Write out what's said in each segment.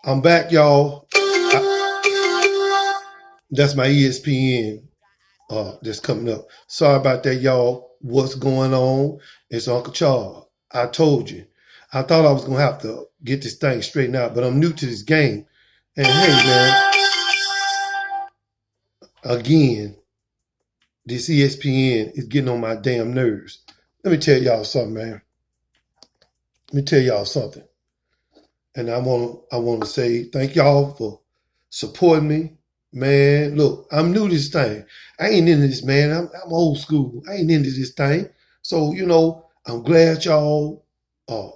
I'm back, y'all. That's my ESPN that's coming up. Sorry about that, y'all. What's going on? It's Uncle Charles. I told you. I thought I was going to have to get this thing straightened out, but I'm new to this game. And hey, man, again, this ESPN is getting on my damn nerves. Let me tell y'all something, man. Let me tell y'all something. And I want to say thank y'all for supporting me. Man, look, I'm new to this thing. I ain't into this, man. I'm old school. I ain't into this thing. So, I'm glad y'all uh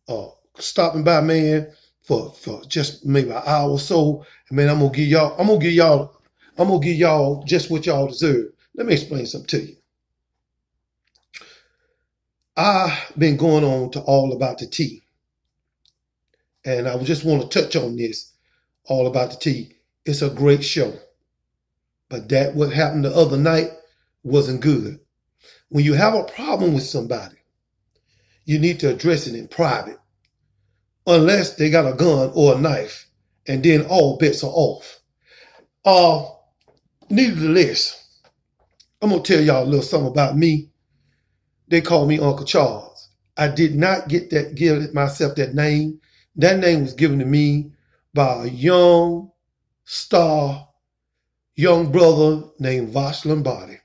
uh stopping by, man, for just maybe an hour or so. And man, I'm gonna give y'all just what y'all deserve. Let me explain something to you. I've been going on to All About the Tea, and I just want to touch on this All About the Tea. It's a great show. But that what happened the other night wasn't good. When you have a problem with somebody, you need to address it in private, unless they got a gun or a knife, and then all bets are off. Uh, Nevertheless, I'm gonna tell y'all a little something about me. They call me Uncle Charles. I did not give myself that name. That name was given to me by a young star, young brother named Vosh Lombardi.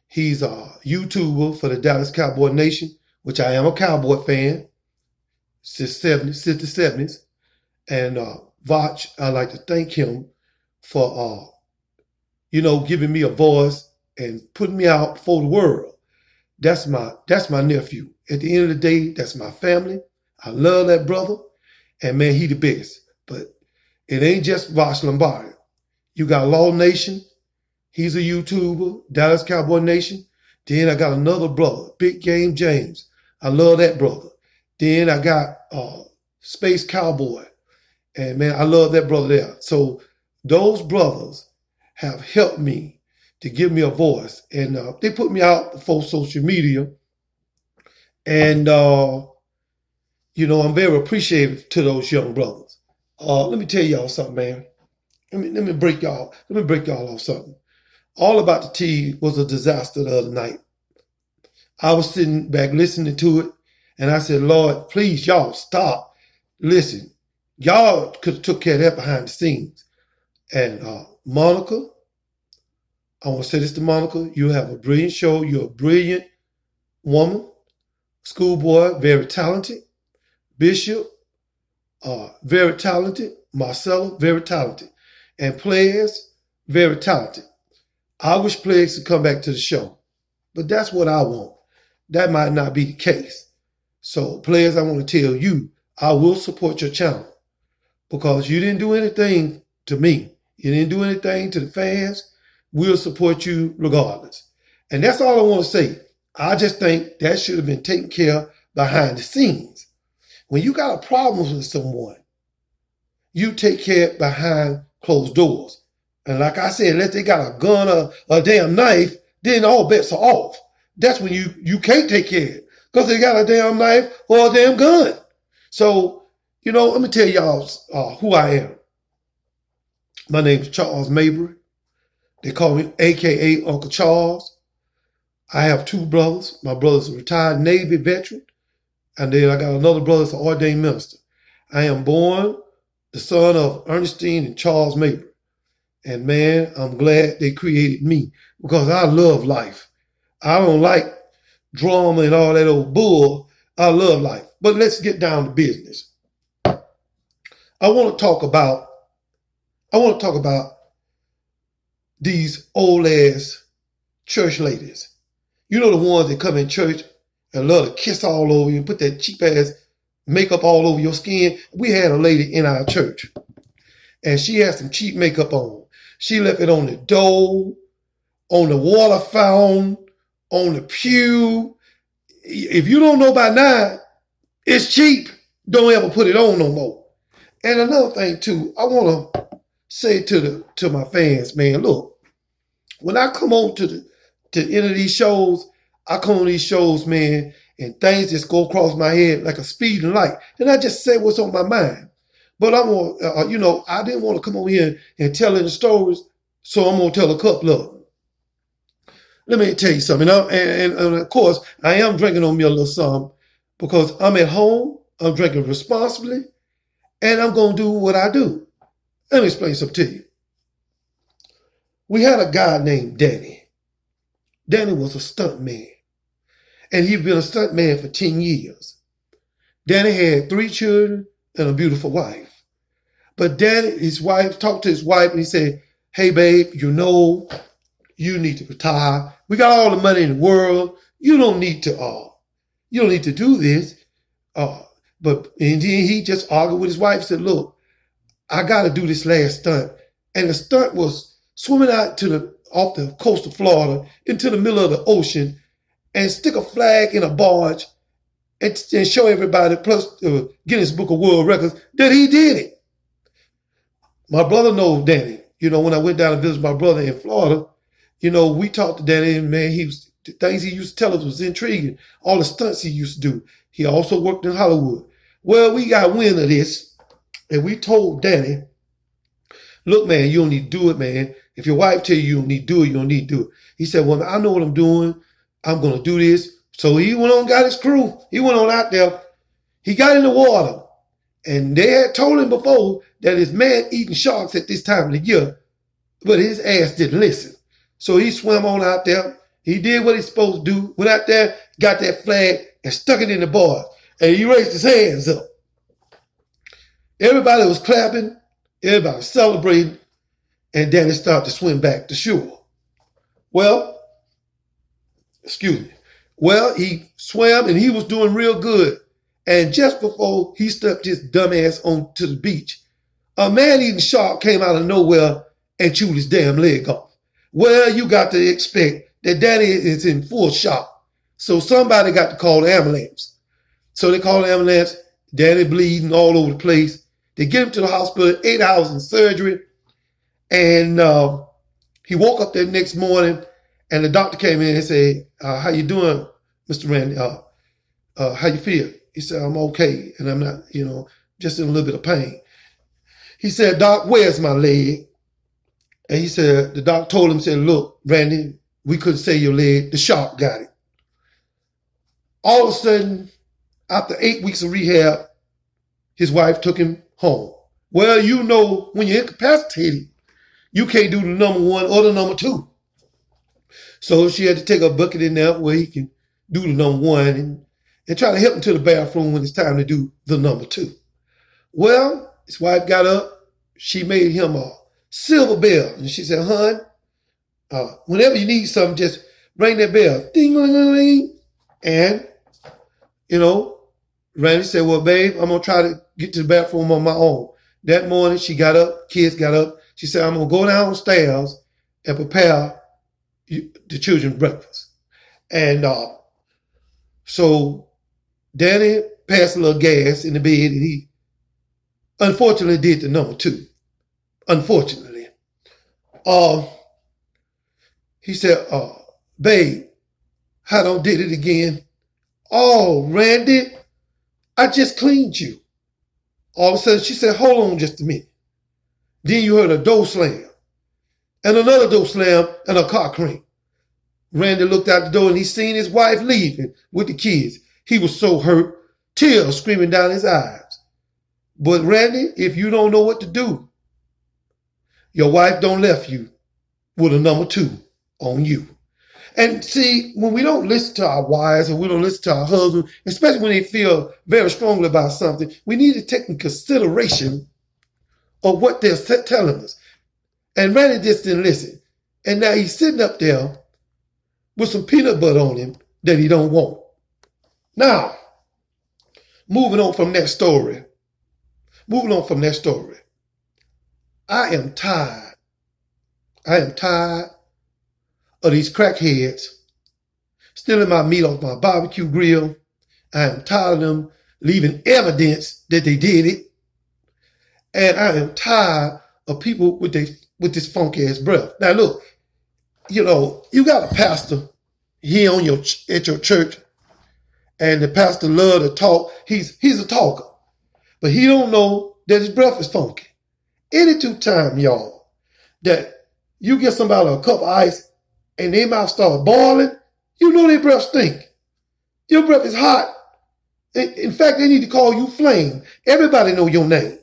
He's a YouTuber for the Dallas Cowboy Nation, which I am a Cowboy fan since the 70s. And Voch, I'd like to thank him for, giving me a voice and putting me out for the world. That's my nephew. At the end of the day, that's my family. I love that brother. And man, he the best. But it ain't just Voch Lombardi. You got Law Nation. He's a YouTuber, Dallas Cowboy Nation. Then I got another brother, Big Game James. I love that brother. Then I got Space Cowboy. And man, I love that brother there. So those brothers have helped me to give me a voice. And they put me out for social media. And, I'm very appreciative to those young brothers. Let me tell y'all something, man. Let me break y'all off something. All About the Tea was a disaster the other night. I was sitting back listening to it, and I said, Lord, please, y'all stop. Listen, y'all could have took care of that behind the scenes. And Monica, I want to say this to Monica, you have a brilliant show. You're a brilliant woman. Schoolboy, very talented. Bishop, very talented. Marcella, very talented. And players, very talented. I wish players could come back to the show. But that's what I want. That might not be the case. So, players, I want to tell you, I will support your channel because you didn't do anything to me. You didn't do anything to the fans. We'll support you regardless. And that's all I want to say. I just think that should have been taken care of behind the scenes. When you got a problem with someone, you take care of it behind closed doors. And like I said, unless they got a gun or a damn knife, then all bets are off. That's when you can't take care of it because they got a damn knife or a damn gun. So, let me tell y'all who I am. My name is Charles Mabry. They call me AKA Uncle Charles. I have two brothers. My brother's a retired Navy veteran. And then I got another brother that's an ordained minister. I am born the son of Ernestine and Charles Mabry. And man, I'm glad they created me because I love life. I don't like drama and all that old bull. I love life. But let's get down to business. I want to talk about these old ass church ladies. You know the ones that come in church and love to kiss all over you and put that cheap ass makeup all over your skin. We had a lady in our church and she had some cheap makeup on. She left it on the door, on the water fountain, on the pew. If you don't know by now, it's cheap. Don't ever put it on no more. And another thing too, I want to say to my fans, man, look, when I come on to the end of these shows, I come on these shows, man, and things just go across my head like a speeding light. And I just say what's on my mind. But I'm gonna, I didn't want to come over here and tell any stories, so I'm gonna tell a couple of them. Let me tell you something. And of course, I am drinking on me a little something because I'm at home. I'm drinking responsibly, and I'm gonna do what I do. Let me explain something to you. We had a guy named Danny. Danny was a stunt man, and he'd been a stunt man for 10 years. Danny had 3 children and a beautiful wife. But Danny, his wife, talked to his wife and he said, hey, babe, you need to retire. We got all the money in the world. You don't need to do this. And then he just argued with his wife and said, look, I got to do this last stunt. And the stunt was swimming out off the coast of Florida into the middle of the ocean and stick a flag in a barge and show everybody, plus Guinness Book of World Records, that he did it. My brother knows Danny. When I went down to visit my brother in Florida, we talked to Danny, and man, the things he used to tell us was intriguing. All the stunts he used to do. He also worked in Hollywood. Well, we got wind of this, and we told Danny, look, man, you don't need to do it, man. If your wife tell you don't need to do it, you don't need to do it. He said, well, I know what I'm doing. I'm going to do this. So he went on, got his crew. He went on out there. He got in the water. And they had told him before that his man eating sharks at this time of the year, but his ass didn't listen. So he swam on out there. He did what he's supposed to do. Went out there, got that flag, and stuck it in the bar. And he raised his hands up. Everybody was clapping. Everybody was celebrating. And Danny started to swim back to shore. Well, he swam and he was doing real good. And just before he stepped his dumb ass onto the beach, a man-eating shark came out of nowhere and chewed his damn leg off. Well, you got to expect that Danny is in full shock. So somebody got to call the ambulance. So they called the ambulance. Danny bleeding all over the place. They get him to the hospital, 8 hours in surgery. And he woke up the next morning and the doctor came in and said, how you doing, Mr. Randy? How you feel? He said, I'm okay, and I'm not, just in a little bit of pain. He said, Doc, where's my leg? And he said, the doc told him, said, look, Randy, we couldn't save your leg. The shark got it. All of a sudden, after 8 weeks of rehab, his wife took him home. Well, when you're incapacitated, you can't do the number 1 or the number 2. So she had to take a bucket in there where he can do the number 1 and try to help him to the bathroom when it's time to do the number 2. Well, his wife got up. She made him a silver bell. And she said, hon, whenever you need something, just ring that bell. Ding-a-ling-a-ling. And, Randy said, well, babe, I'm going to try to get to the bathroom on my own. That morning, she got up. Kids got up. She said, I'm going to go downstairs and prepare the children's breakfast. And so Danny passed a little gas in the bed, and he unfortunately did the number 2. Unfortunately. He said, babe, I done did it again. Oh, Randy, I just cleaned you. All of a sudden, she said, hold on just a minute. Then you heard a door slam, and another door slam, and a car crank. Randy looked out the door, and he seen his wife leaving with the kids. He was so hurt, tears streaming down his eyes. But Randy, if you don't know what to do, your wife don't left you with a number 2 on you. And see, when we don't listen to our wives or we don't listen to our husbands, especially when they feel very strongly about something, we need to take in consideration of what they're telling us. And Randy just didn't listen. And now he's sitting up there with some peanut butter on him that he don't want. Now, moving on from that story. I am tired. Of these crackheads stealing my meat off my barbecue grill. I am tired of them leaving evidence that they did it. And I am tired of people with this funky ass breath. Now look, you got a pastor here at your church, and the pastor love to talk. He's a talker, but he don't know that his breath is funky. Any two time, y'all, that you get somebody a cup of ice and their mouth start boiling, you know their breath stink. Your breath is hot. In fact, they need to call you Flame. Everybody know your name.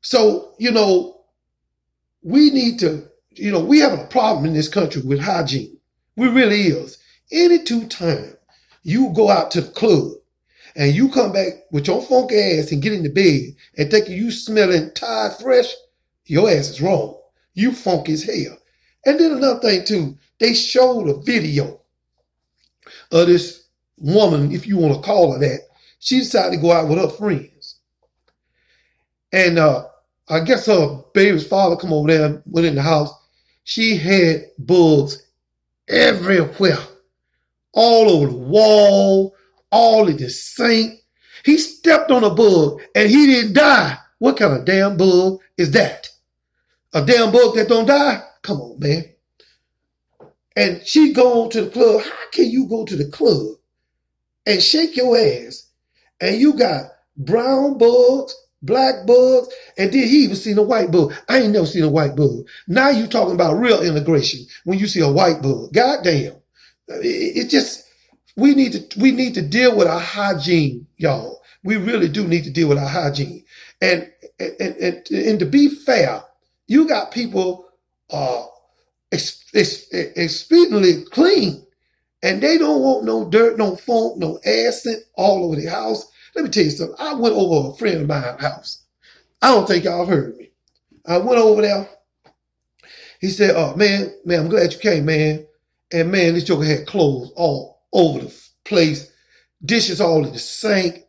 So, we need to, we have a problem in this country with hygiene. We really is. Any two time you go out to the club and you come back with your funky ass and get in the bed and think you smelling tired fresh, your ass is wrong. You funky as hell. And then another thing too, they showed a video of this woman, if you want to call her that. She decided to go out with her friends. And I guess her baby's father come over there and went in the house. She had bugs everywhere. All over the wall, all in the sink. He stepped on a bug and he didn't die. What kind of damn bug is that? A damn bug that don't die? Come on, man. And she go to the club. How can you go to the club and shake your ass and you got brown bugs, black bugs, and then he even seen a white bug? I ain't never seen a white bug. Now you talking about real integration when you see a white bug. God damn. It just, we need to deal with our hygiene, y'all. We really do need to deal with our hygiene. And to be fair, you got people expediently clean, and they don't want no dirt, no funk, no acid all over the house. Let me tell you something. I went over a friend of mine's house. I don't think y'all heard me. I went over there. He said, "Oh man, I'm glad you came, man." And man, this joker had clothes all over the place, dishes all in the sink.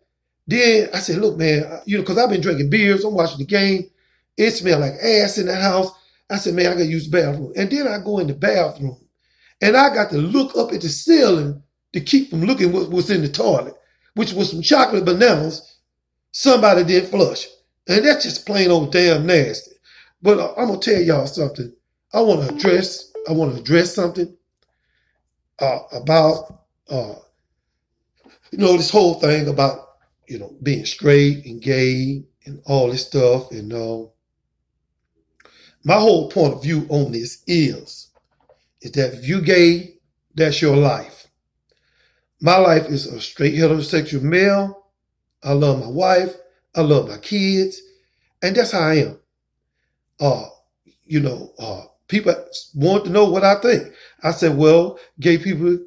Then I said, "Look, man, because I've been drinking beers, I'm watching the game. It smelled like ass in the house." I said, "Man, I got to use the bathroom." And then I go in the bathroom, and I got to look up at the ceiling to keep from looking what was in the toilet, which was some chocolate bananas somebody didn't flush. And that's just plain old damn nasty. But I'm going to tell y'all something. I want to address something about, this whole thing about, being straight and gay and all this stuff. And my whole point of view on this is that if you gay, that's your life. My life is a straight heterosexual male. I love my wife. I love my kids. And that's how I am. People want to know what I think. I said, well, gay people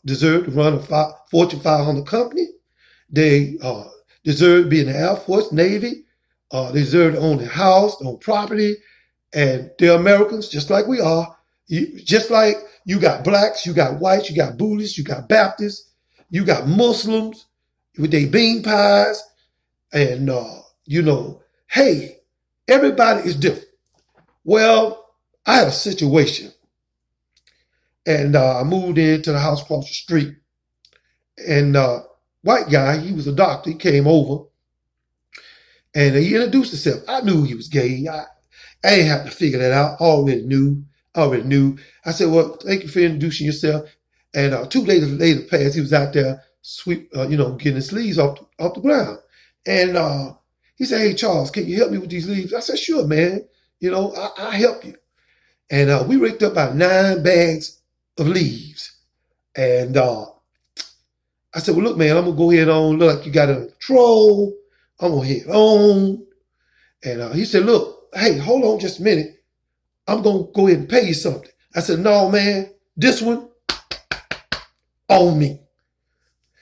deserve to run a Fortune 500 company. They deserve to be in the Air Force, Navy. They deserve to own a house, own property. And they're Americans, just like we are. Just like you got blacks, you got whites, you got Buddhists, you got Baptists, you got Muslims with their bean pies. And, hey, everybody is different. Well, I had a situation, and I moved into the house across the street, and white guy, he was a doctor, he came over, and he introduced himself. I knew he was gay. I ain't have to figure that out. I already knew. I said, well, thank you for introducing yourself. And 2 days later passed, he was out there getting his sleeves off the ground. And he said, "Hey, Charles, can you help me with these leaves?" I said, "Sure, man. I'll help you." And we raked up about 9 bags of leaves. And I said, "Well, look, man, I'm going to go ahead on. Look like you got it under control. I'm going to head on." And he said, "Look, hey, hold on just a minute. I'm going to go ahead and pay you something." I said, "No, man, this one on me."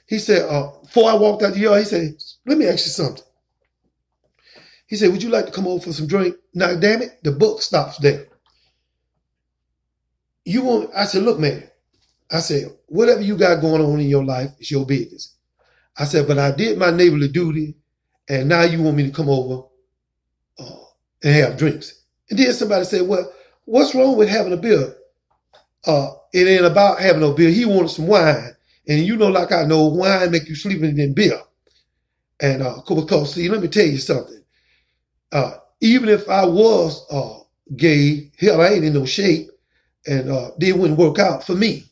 He said, before I walked out the yard, he said, "Let me ask you something." He said, "Would you like to come over for some drink?" Now, damn it, the book stops there. I said, "Look, man," I said, "whatever you got going on in your life is your business." I said, "But I did my neighborly duty, and now you want me to come over and have drinks." And then somebody said, "Well, what's wrong with having a beer?" It ain't about having no beer. He wanted some wine. And like I know, wine make you sleep in beer. And because, see, let me tell you something. Even if I was gay, hell, I ain't in no shape, and they wouldn't work out for me.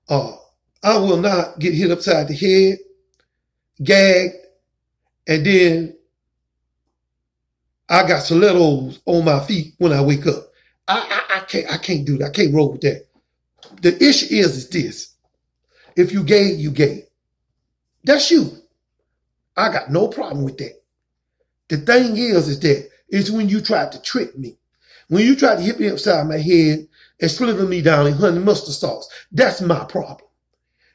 I will not get hit upside the head, gagged, and then I got stilettos on my feet when I wake up. I can't do that. I can't roll with that. The issue is this. If you gay, you gay. That's you. I got no problem with that. The thing is that it's when you tried to trick me. When you tried to hit me upside my head and slither me down in honey mustard sauce. That's my problem.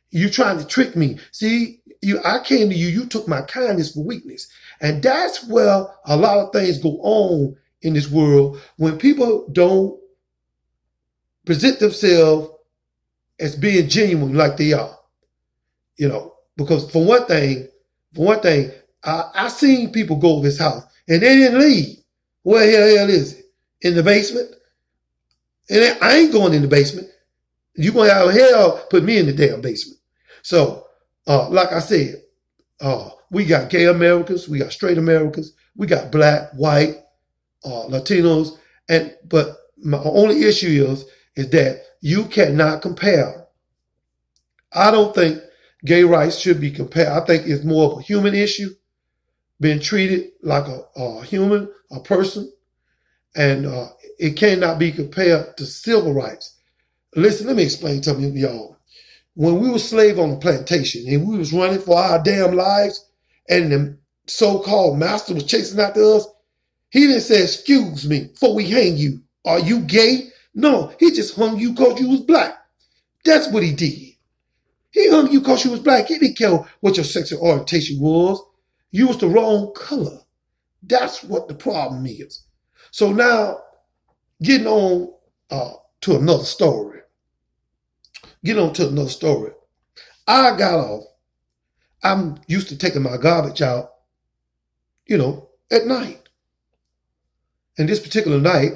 You trying to trick me. See, I came to you, you took my kindness for weakness. And that's where a lot of things go on in this world when people don't present themselves as being genuine like they are. You know, because for one thing, I seen people go to this house and they didn't leave. Where the hell is it? In the basement? And I ain't going in the basement. You're going to have hell put me in the damn basement. So, like I said, we got gay Americans, we got straight Americans, we got black, white, Latinos, but my only issue is that you cannot compare. I don't think gay rights should be compared. I think it's more of a human issue, being treated like a human, a person, and it cannot be compared to civil rights. Listen, let me explain something to y'all. When we were slaves on the plantation and we was running for our damn lives and the so-called master was chasing after us, he didn't say, excuse me, before we hang you, are you gay? No, he just hung you because you was black. That's what he did. He hung you because you was black. He didn't care what your sexual orientation was. You was the wrong color. That's what the problem is. So now, getting on to another story. I got off. I'm used to taking my garbage out, at night. And this particular night,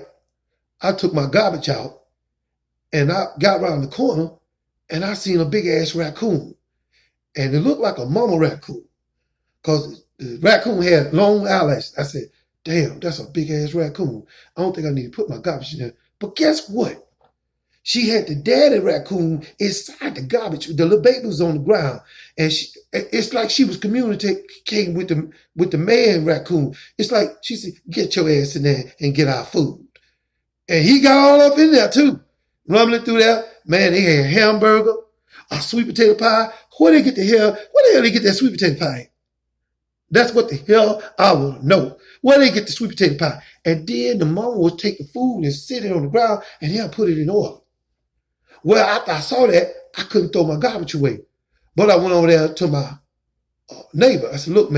I took my garbage out and I got around the corner and I seen a big ass raccoon. And it looked like a mama raccoon because the raccoon had long eyelashes. I said, damn, that's a big ass raccoon. I don't think I need to put my garbage in there. But guess what? She had the daddy raccoon inside the garbage. The little baby was on the ground. And it's like she was communicating with the man raccoon. It's like she said, get your ass in there and get our food. And he got all up in there too. Rumbling through there. Man, they had a hamburger, a sweet potato pie. Where the hell they get that sweet potato pie? That's what the hell I want to know. Where they get the sweet potato pie? And then the mama would take the food and sit it on the ground and he'll put it in order. Well, after I saw that, I couldn't throw my garbage away. But I went over there to my neighbor. I said, look,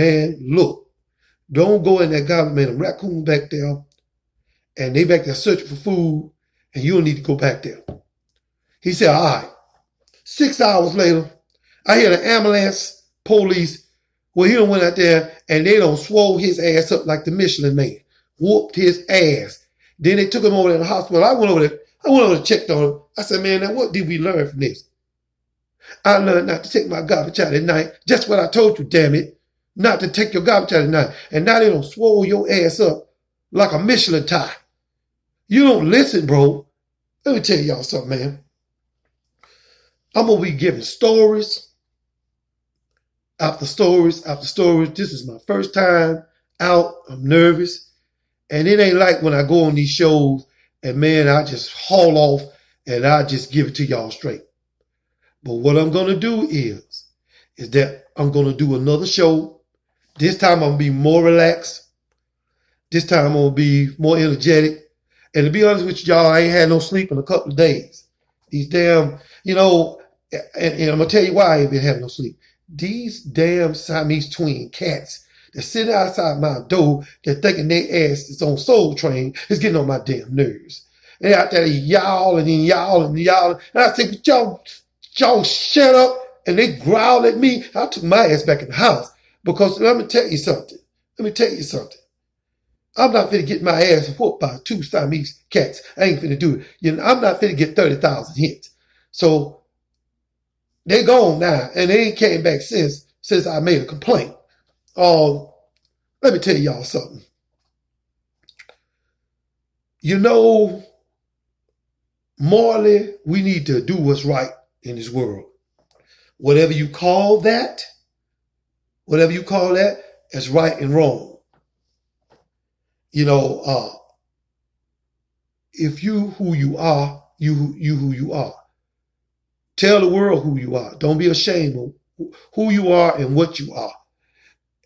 don't go in that garbage, man. A raccoon back there. And they back there searching for food. And you don't need to go back there. He said, all right. 6 hours later, I hear the ambulance, police. Well, he done went out there and they done swole his ass up like the Michelin man. Whooped his ass. Then they took him over to the hospital. I went over there and checked on him. I said, man, now what did we learn from this? I learned not to take my garbage out at night. Just what I told you, damn it. Not to take your garbage out at night. And now they done swole your ass up like a Michelin tie. You don't listen, bro. Let me tell y'all something, man. I'm going to be giving stories after stories after stories. This is my first time out. I'm nervous. And it ain't like when I go on these shows and, man, I just haul off and I just give it to y'all straight. But what I'm going to do is that I'm going to do another show. This time I'm going to be more relaxed. This time I'm going to be more energetic. And to be honest with y'all, I ain't had no sleep in a couple of days. These damn, and I'm going to tell you why I ain't been having no sleep. These damn Siamese twin cats that sit outside my door, they're thinking their ass is on Soul Train, is getting on my damn nerves. They out there yowling and yowling and yowling. And I said, y'all shut up. And they growl at me. I took my ass back in the house. Because let me tell you something. I'm not finna get my ass whooped by 2 Siamese cats. I ain't finna do it. I'm not finna get 30,000 hits. So they gone now. And they ain't came back since I made a complaint. Let me tell y'all something. Morally, we need to do what's right in this world. Whatever you call that is right and wrong. You know, if you who you are, you who you are. Tell the world who you are. Don't be ashamed of who you are and what you are.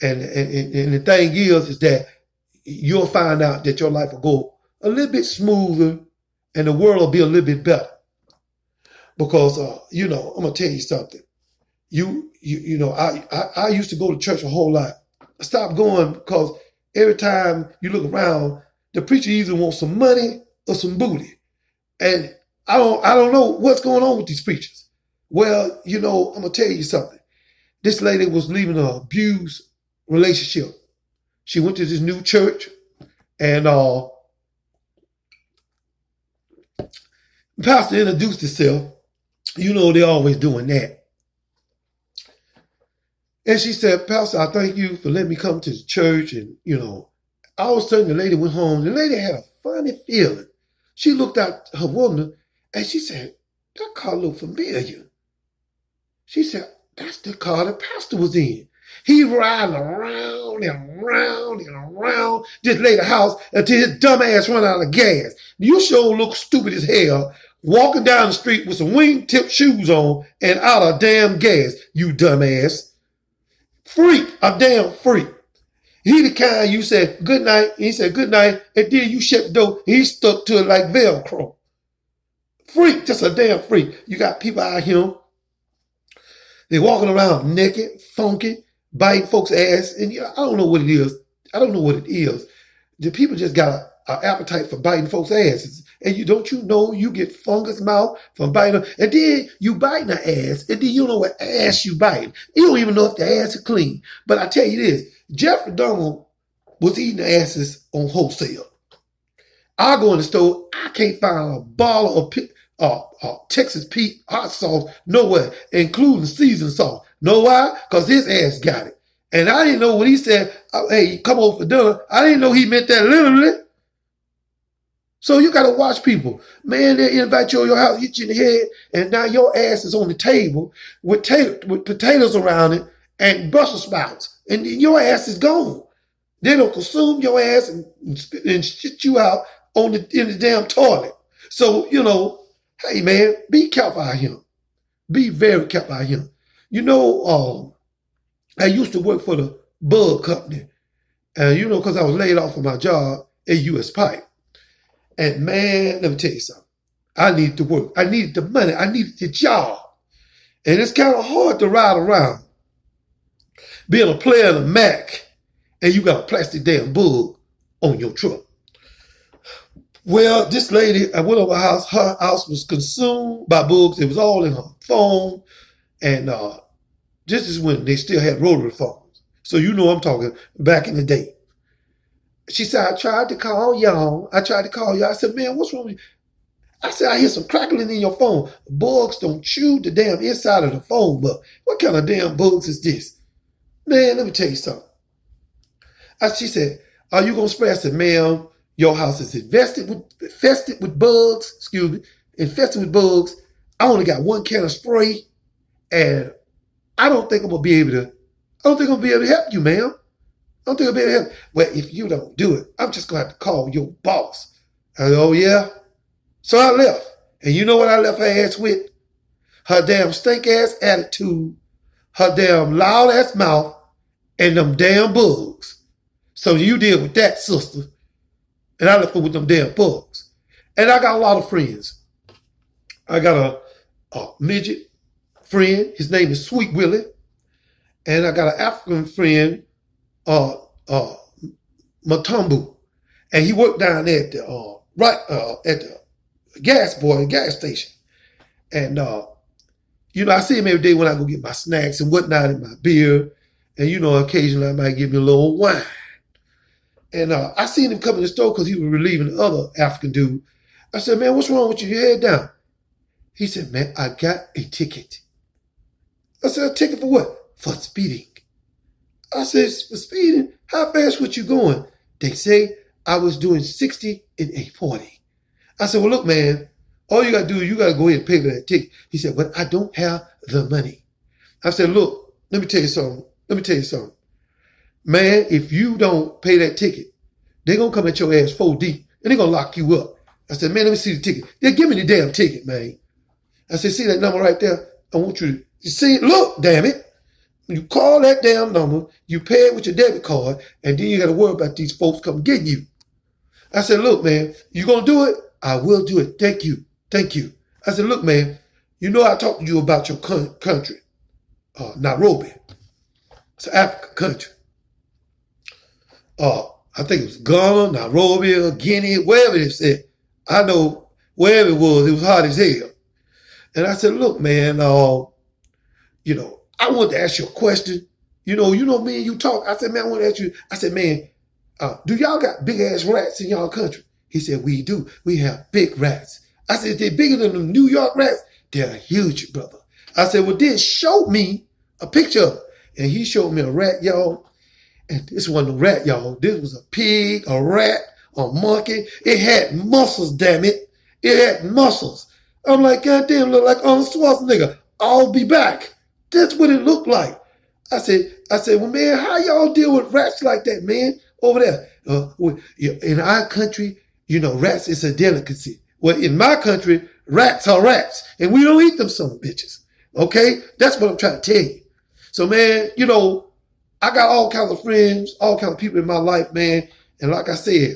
And the thing is that you'll find out that your life will go a little bit smoother and the world will be a little bit better. Because, you know, I'm going to tell you something. You know, I used to go to church a whole lot. I stopped going because every time you look around, the preacher either wants some money or some booty. And I don't know what's going on with these preachers. Well, you know, I'm going to tell you something. This lady was leaving an abused relationship. She went to this new church and the pastor introduced himself. You know, they're always doing that. And she said, Pastor, I thank you for letting me come to the church. And, you know, all of a sudden the lady went home. The lady had a funny feeling. She looked out her window and she said, that car looked familiar. She said, that's the car the pastor was in. He riding around and around and around this lady's house until his dumb ass run out of gas. You sure look stupid as hell walking down the street with some wingtip shoes on and out of damn gas, you dumb ass. Freak, a damn freak. He the kind you said, good night. And he said, good night. And then you shut the door. He stuck to it like Velcro. Freak, just a damn freak. You got people out here. They walking around naked, funky, biting folks' ass. And I don't know what it is. I don't know what it is. The people just got an appetite for biting folks' asses. And you know you get fungus mouth from biting them. And then you biting an ass. And then you don't know what ass you biting. You don't even know if the ass is clean. But I tell you this, Jeffrey Dahmer was eating asses on wholesale. I go in the store, I can't find a bottle of Texas Pete hot sauce nowhere, including seasoned sauce. Know why? Because his ass got it. And I didn't know when he said, hey, come over for dinner, I didn't know he meant that literally. So you got to watch people. Man, they invite you to your house, hit you in the head, and now your ass is on the table with potatoes around it and Brussels sprouts. And your ass is gone. They don't consume your ass and shit you out in the damn toilet. So, you know, hey, man, be careful out here. Be very careful out here. You know, I used to work for the bug company. And, you know, because I was laid off from my job at U.S. Pipe. And, man, let me tell you something. I needed to work. I needed the money. I needed the job. And it's kind of hard to ride around being a player in a Mac and you got a plastic damn bug on your truck. Well, this lady, I went over her house was consumed by bugs. It was all in her phone. And this is when they still had rotary phones. So you know I'm talking back in the day. She said, I tried to call y'all. I said, man, what's wrong with you? I said, I hear some crackling in your phone. Bugs don't chew the damn inside of the phone, but what kind of damn bugs is this? Man, let me tell you something. She said, are you going to spray? I said, ma'am, your house is infested with bugs. I only got one can of spray, and I don't think I'm going to be able to help you, ma'am. I don't think I'll be able to help. Well, if you don't do it, I'm just going to have to call your boss. I said, oh, yeah? So I left. And you know what I left her ass with? Her damn stink-ass attitude, her damn loud-ass mouth, and them damn bugs. So you deal with that, sister. And I left her with them damn bugs. And I got a lot of friends. I got a midget friend. His name is Sweet Willie. And I got an African friend, Matumbu. And he worked down there at the gas station. And, you know, I see him every day when I go get my snacks and whatnot and my beer. And, you know, occasionally I might give me a little wine. And I seen him come in the store because he was relieving the other African dude. I said, man, what's wrong with you? Your head down. He said, man, I got a ticket. I said, a ticket for what? For speeding. I said, for speeding? How fast was you going? They say I was doing 60 in a 40. I said, well, look, man, all you got to do is you got to go ahead and pay for that ticket. He said, but I don't have the money. I said, look, let me tell you something. Man, if you don't pay that ticket, They're going to come at your ass 4 deep, and they're going to lock you up. I said, man, let me see the ticket. They give me the damn ticket, man. I said, see that number right there? I want you to see it. Look, damn it. You call that damn number, you pay it with your debit card, and then you got to worry about these folks come get you. I said, look, man, you going to do it? I will do it. Thank you. Thank you. I said, look, man, you know I talked to you about your country, Nairobi. It's an African country. I think it was Ghana, Nairobi, or Guinea, wherever it said. I know wherever it was hot as hell. And I said, look, man, you know, I wanted to ask you a question. You know, me and you talk. I said, man, I want to ask you. I said, man, do y'all got big ass rats in y'all country? He said, we do. We have big rats. I said, they're bigger than the New York rats. They're huge, brother. I said, well, then show me a picture of it. And he showed me a rat, y'all. And this wasn't a rat, y'all. This was a pig, a rat, a monkey. It had muscles, damn it. It had muscles. I'm like, goddamn, look like Arnold Schwarzenegger. I'll be back. That's what it looked like. I said, well, man, how y'all deal with rats like that, man, over there? In our country, you know, rats is a delicacy. Well, in my country, rats are rats, and we don't eat them son of bitches. Okay? That's what I'm trying to tell you. So, man, you know, I got all kinds of friends, all kinds of people in my life, man. And like I said,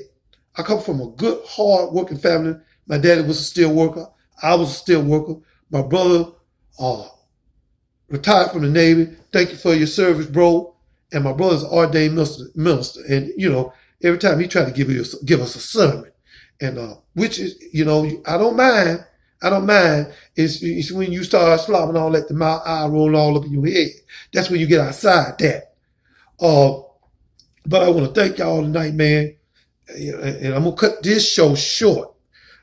I come from a good, hard-working family. My daddy was a steel worker. I was a steel worker. My brother retired from the Navy. Thank you for your service, bro. And my brother's an ordained minister. And, you know, every time he tried to give us a sermon. And which is, you know, I don't mind. It's when you start slobbing all that, the mouth eye roll all up in your head. That's when you get outside that. But I want to thank y'all tonight, man. And I'm going to cut this show short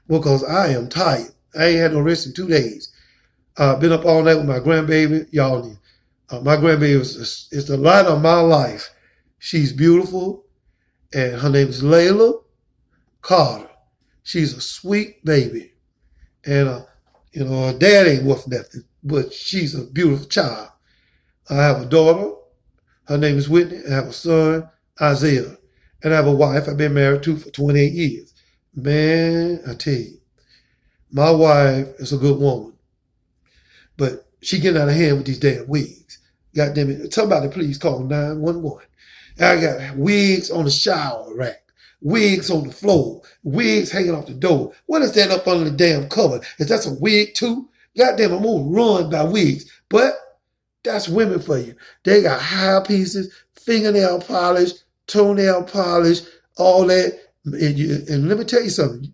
because I am tired. I ain't had no rest in 2 days. Been up all night with my grandbaby. Y'all, my grandbaby is the light of my life. She's beautiful. And her name is Layla Carter. She's a sweet baby. And, you know, her dad ain't worth nothing, but she's a beautiful child. I have a daughter. Her name is Whitney. I have a son, Isaiah. And I have a wife I've been married to for 28 years. Man, I tell you, my wife is a good woman. But she getting out of hand with these damn wigs. God damn it. Somebody please call 911. I got wigs on the shower rack. Wigs on the floor. Wigs hanging off the door. What is that up under the damn cover? Is that some wig too? Goddamn, I'm gonna run by wigs. But that's women for you. They got high pieces, fingernail polish, toenail polish, all that. And let me tell you something.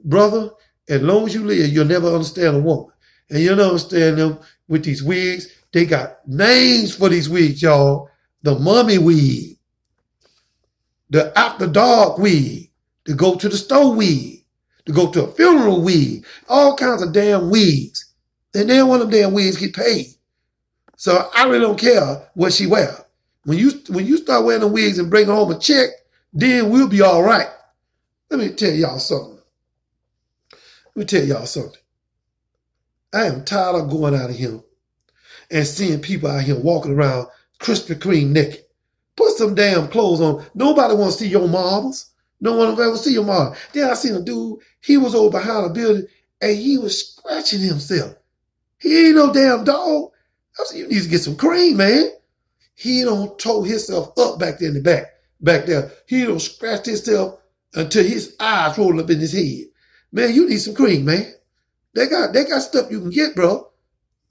Brother, as long as you live, you'll never understand a woman. And you'll never understand them with these wigs. They got names for these wigs, y'all. The mummy wig. The after dark wig. To go to the store wig. To go to a funeral wig. All kinds of damn wigs. And then one of them damn wigs get paid. So I really don't care what she wear. When you start wearing the wigs and bring home a check, then we'll be all right. Let me tell y'all something. I am tired of going out of here and seeing people out here walking around Krispy Kreme naked. Put some damn clothes on. Nobody wants to see your marbles. No one will ever see your marbles. Then I seen a dude, he was over behind a building and he was scratching himself. He ain't no damn dog. I said, you need to get some cream, man. He don't toe himself up back there in the back there. He don't scratch himself until his eyes roll up in his head. Man, you need some cream, man. They got stuff you can get, bro.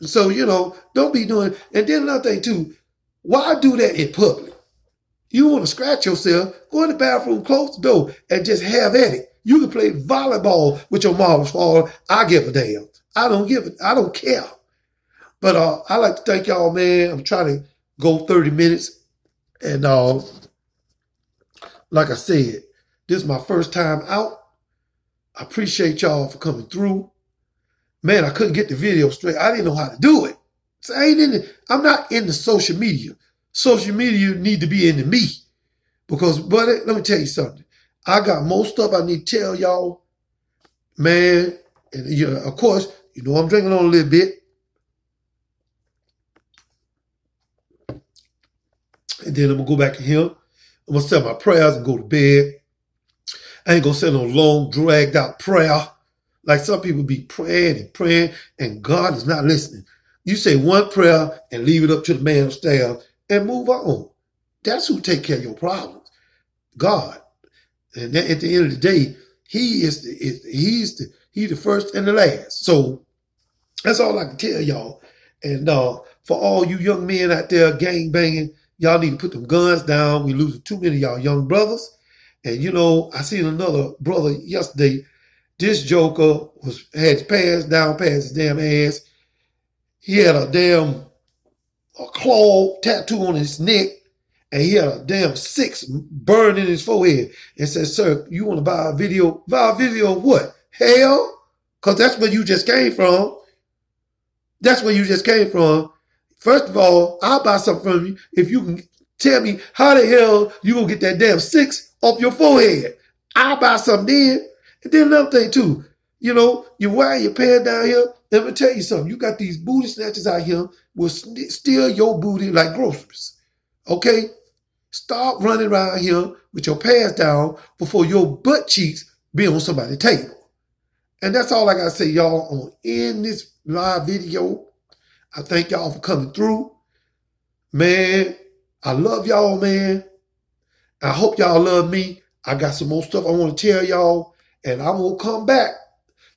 So, you know, don't be doing. And then another thing too, why do that in public? You want to scratch yourself, go in the bathroom, close the door, and just have at it. You can play volleyball with your marbles falling. I give a damn. I don't care. But I like to thank y'all, man. I'm trying to go 30 minutes. And like I said, this is my first time out. I appreciate y'all for coming through. Man, I couldn't get the video straight. I didn't know how to do it. So I'm not into social media. Social media need to be into me. Because, buddy, let me tell you something. I got most stuff I need to tell y'all. Man, and you know, of course, you know I'm drinking on a little bit. And then I'm going to go back in here. I'm going to say my prayers and go to bed. I ain't going to say no long, dragged out prayer. Like some people be praying and God is not listening. You say one prayer and leave it up to the man upstairs and move on. That's who take care of your problems. God. And then at the end of the day, he's the first and the last. So that's all I can tell y'all. And for all you young men out there gang banging, y'all need to put them guns down. We losing too many of y'all young brothers. And you know, I seen another brother yesterday. This joker had his pants down past his damn ass. He had a damn claw tattoo on his neck, and he had a damn 6 burned in his forehead. And said, "Sir, you want to buy a video? Buy a video of what? Hell? Because that's where you just came from. That's where you just came from. First of all, I'll buy something from you if you can tell me how the hell you gonna get that damn 6 off your forehead. I'll buy something then. And then another thing too, you know, you wear your pants down here. Let me tell you something. You got these booty snatchers out here will steal your booty like groceries. Okay? Stop running around here with your pants down before your butt cheeks be on somebody's table. And that's all I got to say, y'all. I'm going to end this live video. I thank y'all for coming through. Man, I love y'all, man. I hope y'all love me. I got some more stuff I want to tell y'all, and I'm going to come back.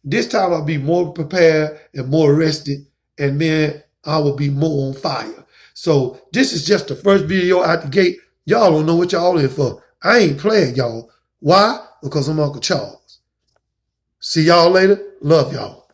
This time I'll be more prepared and more rested, and man, I will be more on fire. So this is just the first video out the gate. Y'all don't know what y'all in for. I ain't playing, y'all. Why? Because I'm Uncle Charles. See y'all later. Love y'all.